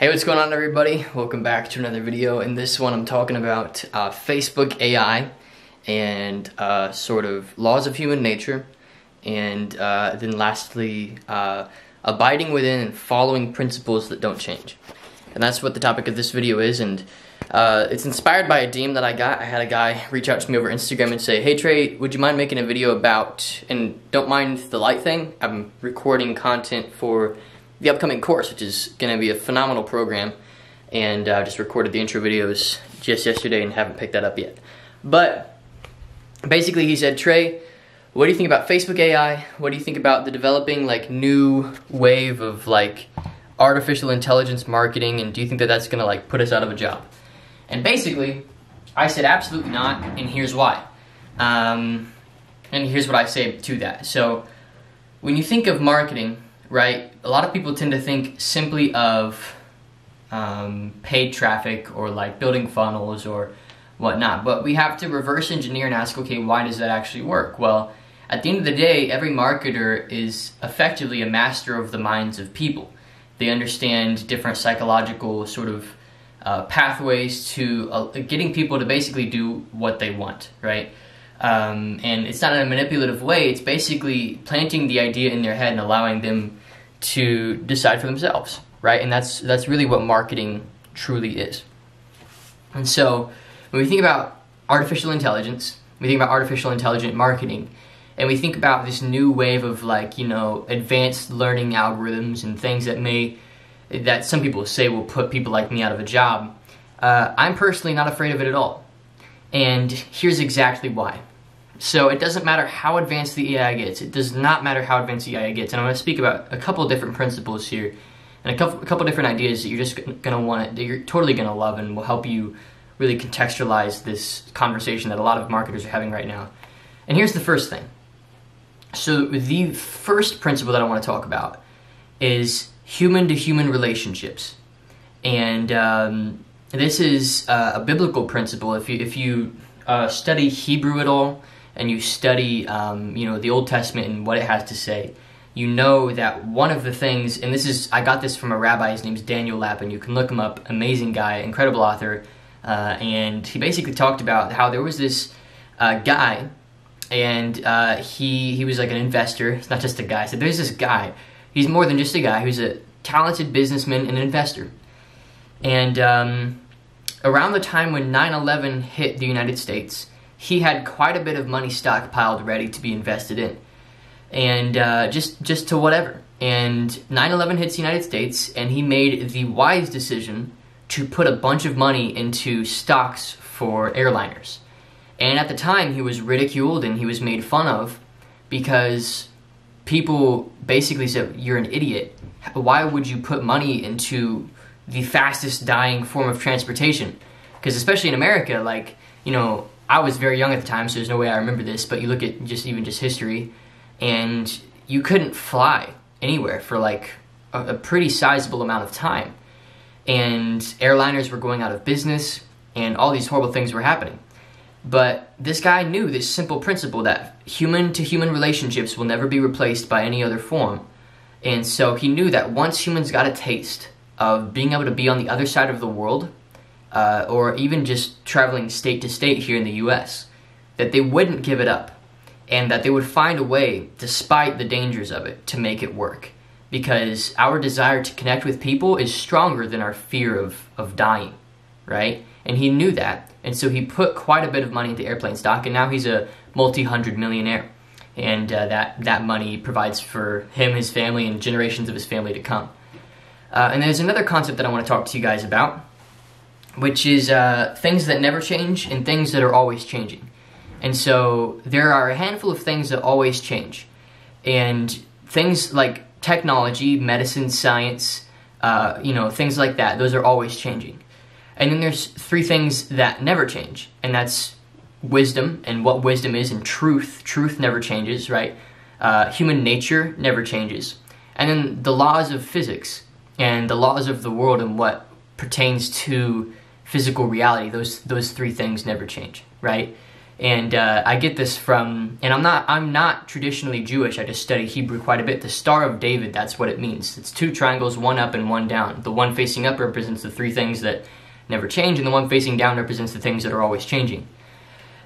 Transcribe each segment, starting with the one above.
Hey, what's going on, everybody? Welcome back to another video. In this one, I'm talking about Facebook AI and sort of laws of human nature, and then lastly, abiding within and following principles that don't change. And that's what the topic of this video is, and it's inspired by a DM that I got. I had a guy reach out to me over Instagram and say, "Hey Trey, would you mind making a video about," and don't mind the light thing, I'm recording content for the upcoming course, which is going to be a phenomenal program, and just recorded the intro videos just yesterday and haven't picked that up yet. But basically he said, "Trey, what do you think about Facebook AI? What do you think about the developing new wave of artificial intelligence marketing, and do you think that that's going to put us out of a job?" And basically I said absolutely not, and here's why. And here's what I say to that. So when you think of marketing, right, a lot of people tend to think simply of paid traffic or building funnels or whatnot, but we have to reverse engineer and ask, okay, why does that actually work? Well, at the end of the day, every marketer is effectively a master of the minds of people. They understand different psychological sort of pathways to getting people to basically do what they want, right? And it's not in a manipulative way. It's basically planting the idea in their head and allowing them to decide for themselves, right? And that's really what marketing truly is. And so when we think about artificial intelligence, we think about artificial intelligent marketing, and we think about this new wave of advanced learning algorithms and things that some people say will put people like me out of a job. I'm personally not afraid of it at all. And here's exactly why. So it doesn't matter how advanced the AI gets. It does not matter how advanced the AI gets. And I'm going to speak about a couple different principles here and a couple different ideas that you're just going to want, that you're totally going to love and will help you really contextualize this conversation that a lot of marketers are having right now. And here's the first thing. So the first principle that I want to talk about is human-to-human relationships. And this is a biblical principle. If you study Hebrew at all, and you study the Old Testament and what it has to say, you know that one of the things, and I got this from a rabbi, his name's Daniel Lapin, you can look him up, amazing guy, incredible author, and he basically talked about how there was this guy, and he was like an investor. It's not just a guy. So there's this guy, he's more than just a guy, he's a talented businessman and an investor. And around the time when 9/11 hit the United States, he had quite a bit of money stockpiled ready to be invested in, and just to whatever. And 9/11 hits the United States, and he made the wise decision to put a bunch of money into stocks for airliners. And at the time, he was ridiculed and he was made fun of because people basically said, "You're an idiot. Why would you put money into the fastest dying form of transportation?" Because especially in America, I was very young at the time, so there's no way I remember this, but you look at even just history, and you couldn't fly anywhere for a pretty sizable amount of time. And airliners were going out of business, and all these horrible things were happening. But this guy knew this simple principle that human-to-human relationships will never be replaced by any other form. And so he knew that once humans got a taste of being able to be on the other side of the world, or even just traveling state to state here in the US, that they wouldn't give it up, and that they would find a way, despite the dangers of it, to make it work. Because our desire to connect with people is stronger than our fear of dying, right? And he knew that, and so he put quite a bit of money into airplane stock, and now he's a multi-hundred millionaire. And that money provides for him, his family, and generations of his family to come. And there's another concept that I want to talk to you guys about, which is things that never change and things that are always changing. And so there are a handful of things that always change. And things like technology, medicine, science, things like that, those are always changing. And then there's three things that never change, and that's wisdom and what wisdom is, and truth. Truth never changes, right? Human nature never changes. And then the laws of physics and the laws of the world and what pertains to physical reality, those three things never change, right? And I get this from, and I'm not traditionally Jewish, I just study Hebrew quite a bit. The Star of David, that's what it means. It's two triangles, one up and one down. The one facing up represents the three things that never change, and the one facing down represents the things that are always changing.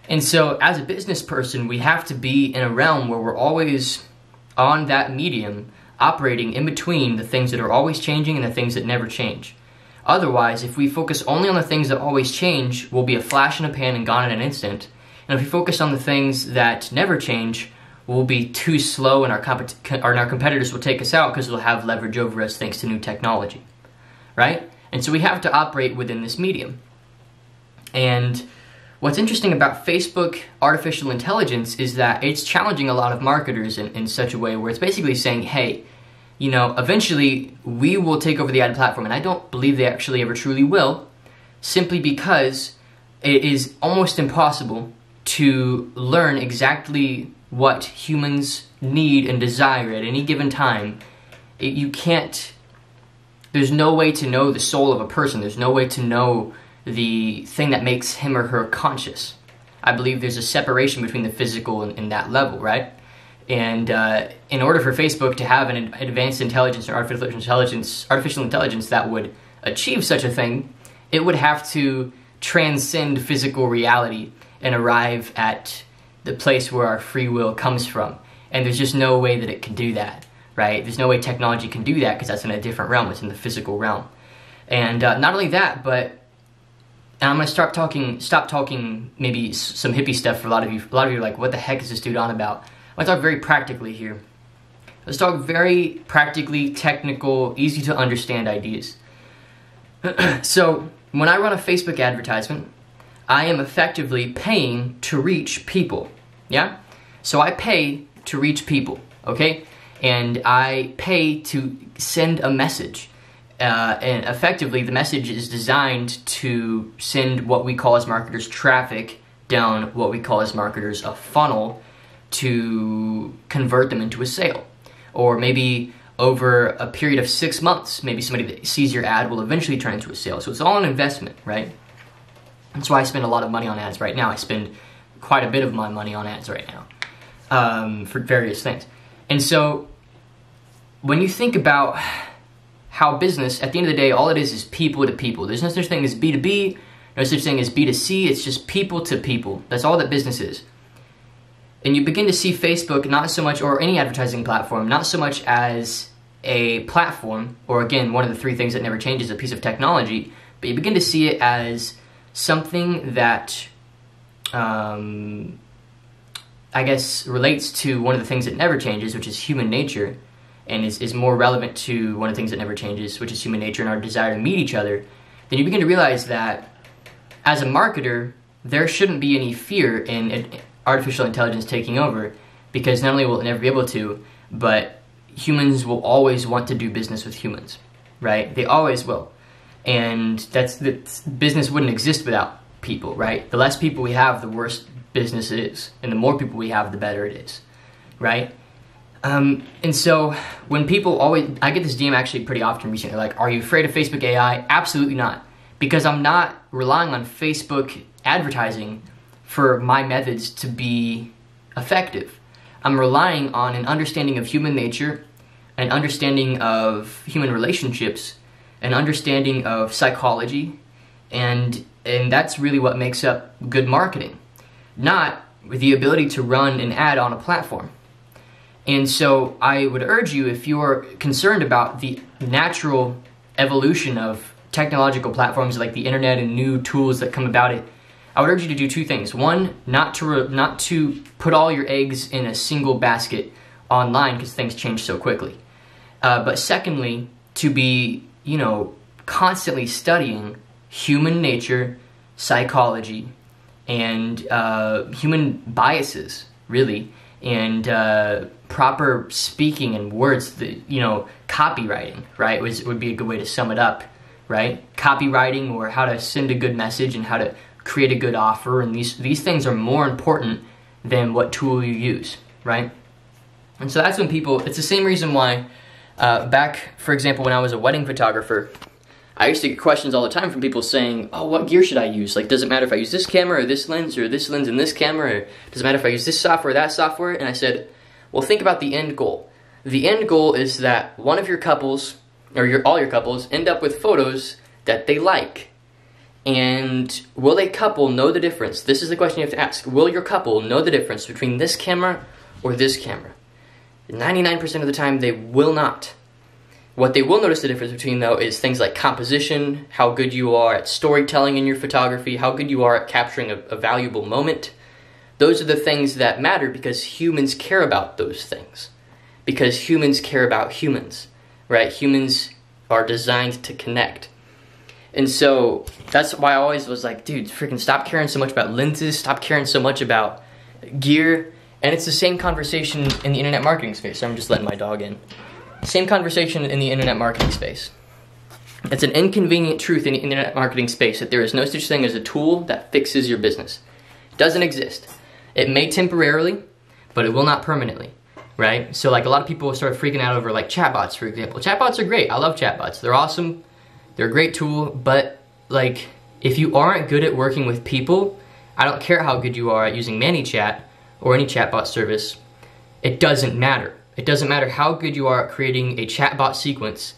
And so as a business person, we have to be in a realm where we're always on that medium, operating in between the things that are always changing and the things that never change. Otherwise, if we focus only on the things that always change, we'll be a flash in a pan and gone in an instant. And if we focus on the things that never change, we'll be too slow and our competitors will take us out because they'll have leverage over us thanks to new technology, right? And so we have to operate within this medium. And what's interesting about Facebook artificial intelligence is that it's challenging a lot of marketers in such a way where it's basically saying, hey, you know, eventually we will take over the ad platform, and I don't believe they actually ever truly will, simply because it is almost impossible to learn exactly what humans need and desire at any given time. You can't, there's no way to know the soul of a person. There's no way to know the thing that makes him or her conscious. I believe there's a separation between the physical and that level, right? And in order for Facebook to have an advanced intelligence or artificial intelligence that would achieve such a thing, it would have to transcend physical reality and arrive at the place where our free will comes from. And there's just no way that it can do that, right? There's no way technology can do that because that's in a different realm. It's in the physical realm. And not only that, but and I'm going to stop talking maybe some hippie stuff for a lot of you. A lot of you are like, what the heck is this dude on about? I'm going to talk very practically here. Let's talk very practically, technical, easy to understand ideas. So when I run a Facebook advertisement, I am effectively paying to reach people, yeah? So I pay to reach people, okay? And I pay to send a message. And effectively, the message is designed to send what we call as marketers traffic down what we call as marketers a funnel to convert them into a sale. Or maybe over a period of 6 months, maybe somebody that sees your ad will eventually turn into a sale. So it's all an investment, right? That's why I spend a lot of money on ads right now. I spend quite a bit of my money on ads right now for various things. And so when you think about how business, at the end of the day, all it is people to people. There's no such thing as B2B, no such thing as B2C. It's just people to people. That's all that business is. And you begin to see Facebook not so much, or any advertising platform, not so much as a platform, or again, one of the three things that never changes, a piece of technology, but you begin to see it as something that, I guess, relates to one of the things that never changes, which is human nature, and is more relevant to one of the things that never changes, which is human nature and our desire to meet each other. Then you begin to realize that as a marketer, there shouldn't be any fear in artificial intelligence taking over, because not only will it never be able to, but humans will always want to do business with humans, right? They always will. And business wouldn't exist without people, right? The less people we have, the worse business is. And the more people we have, the better it is, right? And so when people I get this DM actually pretty often recently, like, are you afraid of Facebook AI? Absolutely not. Because I'm not relying on Facebook advertising for my methods to be effective. I'm relying on an understanding of human nature, an understanding of human relationships, an understanding of psychology, and that's really what makes up good marketing, not the ability to run an ad on a platform. And so I would urge you, if you're concerned about the natural evolution of technological platforms like the internet and new tools that come about it, I would urge you to do two things. One, not to put all your eggs in a single basket online because things change so quickly. But secondly, to be, constantly studying human nature, psychology, and human biases, really, and proper speaking and words, copywriting, right, would be a good way to sum it up, right? Copywriting, or how to send a good message and how to create a good offer, and these things are more important than what tool you use, right? And so that's when it's the same reason why back, for example, when I was a wedding photographer, I used to get questions all the time from people saying, oh, what gear should I use? Like, does it matter if I use this camera or this lens and this camera? Or does it matter if I use this software or that software? And I said, well, think about the end goal. The end goal is that one of your couples, or all your couples, end up with photos that they like. And will a couple know the difference? This is the question you have to ask. Will your couple know the difference between this camera or this camera? 99% of the time, they will not. What they will notice the difference between, though, is things like composition, how good you are at storytelling in your photography, how good you are at capturing a valuable moment. Those are the things that matter because humans care about those things. Because humans care about humans, right? Humans are designed to connect. And so that's why I always was like, dude, freaking stop caring so much about lenses, stop caring so much about gear. And it's the same conversation in the internet marketing space. So I'm just letting my dog in. Same conversation in the internet marketing space. It's an inconvenient truth in the internet marketing space that there is no such thing as a tool that fixes your business. It doesn't exist. It may temporarily, but it will not permanently, right? So like a lot of people start freaking out over like chatbots, for example. Chatbots are great. I love chatbots. They're awesome. They're a great tool, but like if you aren't good at working with people, I don't care how good you are at using ManyChat or any chatbot service, it doesn't matter. It doesn't matter how good you are at creating a chatbot sequence.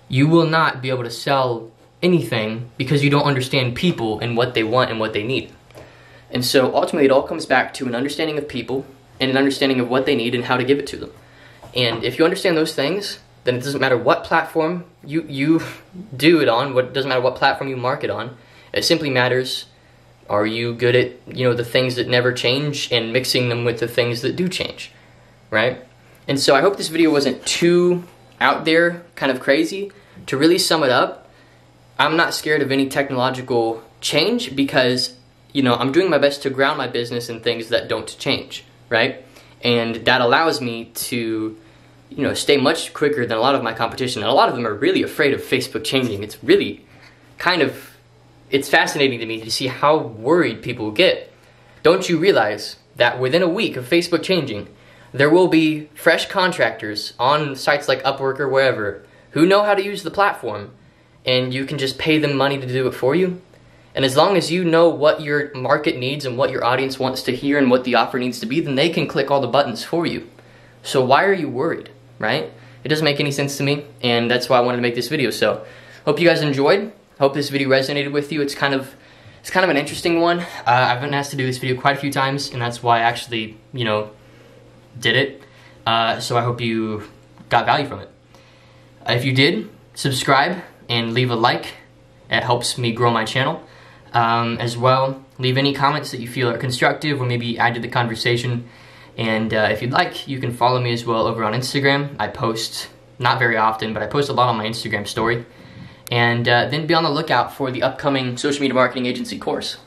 You will not be able to sell anything because you don't understand people and what they want and what they need. And so ultimately it all comes back to an understanding of people and an understanding of what they need and how to give it to them. And if you understand those things, then it doesn't matter what platform you do it on, it doesn't matter what platform you market on. It simply matters, are you good at, the things that never change and mixing them with the things that do change, right? And so I hope this video wasn't too out there, kind of crazy. To really sum it up, I'm not scared of any technological change because, I'm doing my best to ground my business in things that don't change, right? And that allows me to, stay much quicker than a lot of my competition. And a lot of them are really afraid of Facebook changing. It's really it's fascinating to me to see how worried people get. Don't you realize that within a week of Facebook changing, there will be fresh contractors on sites like Upwork or wherever who know how to use the platform, and you can just pay them money to do it for you. And as long as you know what your market needs and what your audience wants to hear and what the offer needs to be, then they can click all the buttons for you. So why are you worried, right? It doesn't make any sense to me, and that's why I wanted to make this video. So hope you guys enjoyed. Hope this video resonated with you. It's kind of an interesting one. I've been asked to do this video quite a few times, and that's why I actually, did it. So I hope you got value from it. If you did, subscribe and leave a like. It helps me grow my channel. As well, leave any comments that you feel are constructive or maybe add to the conversation. And if you'd like, you can follow me as well over on Instagram. I post, not very often, but I post a lot on my Instagram story. And then be on the lookout for the upcoming social media marketing agency course.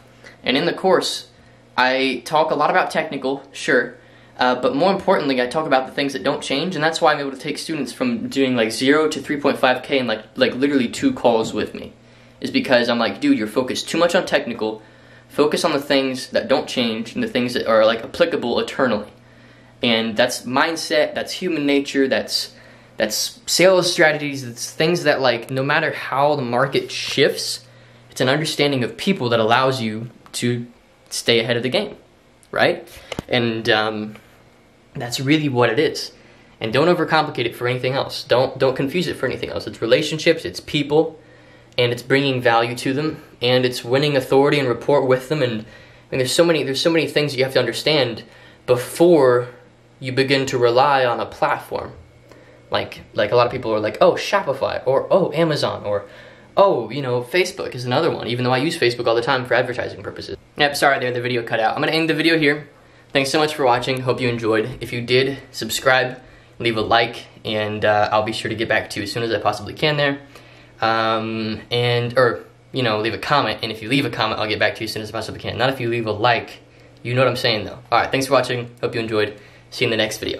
And in the course, I talk a lot about technical, sure, but more importantly, I talk about the things that don't change, and that's why I'm able to take students from doing like 0 to 3.5K in like literally 2 calls with me. Is because I'm like, dude, you're focused too much on technical. Focus on the things that don't change and the things that are like applicable eternally. And that's mindset, that's human nature, that's sales strategies, it's things that like no matter how the market shifts, it's an understanding of people that allows you to stay ahead of the game, right? And that's really what it is. And don't overcomplicate it for anything else. Don't confuse it for anything else. It's relationships, it's people, and it's bringing value to them, and it's winning authority and rapport with them. And there's so many things you have to understand before you begin to rely on a platform. Like a lot of people are like, oh, Shopify, or oh, Amazon, or oh, Facebook is another one, even though I use Facebook all the time for advertising purposes. Yep, sorry there, the video cut out. I'm gonna end the video here. Thanks so much for watching, hope you enjoyed. If you did, subscribe, leave a like, and I'll be sure to get back to you as soon as I possibly can there. Leave a comment, and if you leave a comment, I'll get back to you as soon as I possibly can. Not if you leave a like. You know what I'm saying, though. Alright, thanks for watching. Hope you enjoyed. See you in the next video.